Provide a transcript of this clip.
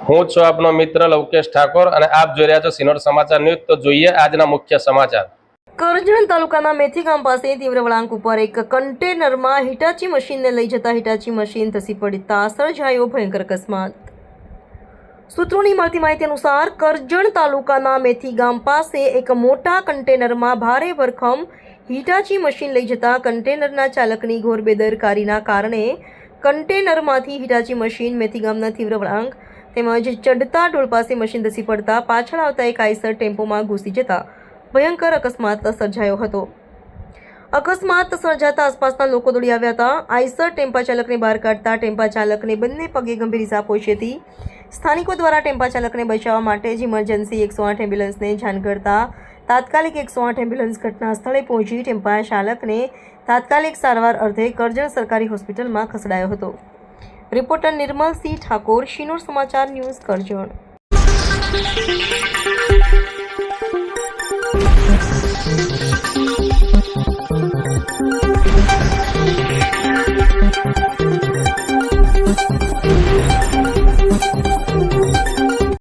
હું છું આપનો મિત્ર લવકેશ ઠાકોર અને આપ જોઈ રહ્યા છો સિનોર સમાચાર ન્યૂઝ। તો જોઈએ આજના મુખ્ય સમાચાર। કરજણ તાલુકાના મેથી ગામ પાસે તીવ્ર વળાંક ઉપર એક કન્ટેનરમાં હિટાચી મશીનને લઈ જતા હિટાચી મશીન ધસી પડતા સર્જાયો ભયંકર અકસ્માત। સૂત્રોની મળતી માહિતી અનુસાર કરજણ તાલુકાના મેથી ગામ પાસે એક મોટા કન્ટેનરમાં ભારે ભરખમ હિટાચી મશીન લઈ જતા કન્ટેનરના ચાલકની ઘોર બેદરકારીના કારણે કન્ટેનરમાંથી હિટાચી મશીન મેથી ગામના તીવ્ર વળાંક તેમજ ચડતા ડોલ પાસે મશીન ધસી પડતા પાછળ આવતા એક આઈસર ટેમ્પોમાં ઘૂસી જતા ભયંકર અકસ્માત સર્જાયો હતો। અકસ્માત સર્જાતા આસપાસના લોકો દોડી આવ્યા હતા। આઈસર ટેમ્પા ચાલકને બહાર કાઢતા ટેમ્પા ચાલકને બંને પગે ગંભીર ઇજા પહોંચી હતી। સ્થાનિકો દ્વારા ટેમ્પા ચાલકને બચાવવા માટે જ ઇમરજન્સી 108 એમ્બ્યુલન્સને જાણ કરતા તાત્કાલિક 108 એમ્બ્યુલન્સ ઘટના સ્થળે પહોંચી ટેમ્પા ચાલકને તાત્કાલિક સારવાર અર્થે કરજણ સરકારી હોસ્પિટલમાં ખસેડાયો હતો। રિપોર્ટર નિર્મલ સિંહ ઠાકોર, શિનોર સમાચાર ન્યૂઝ, કરજણ।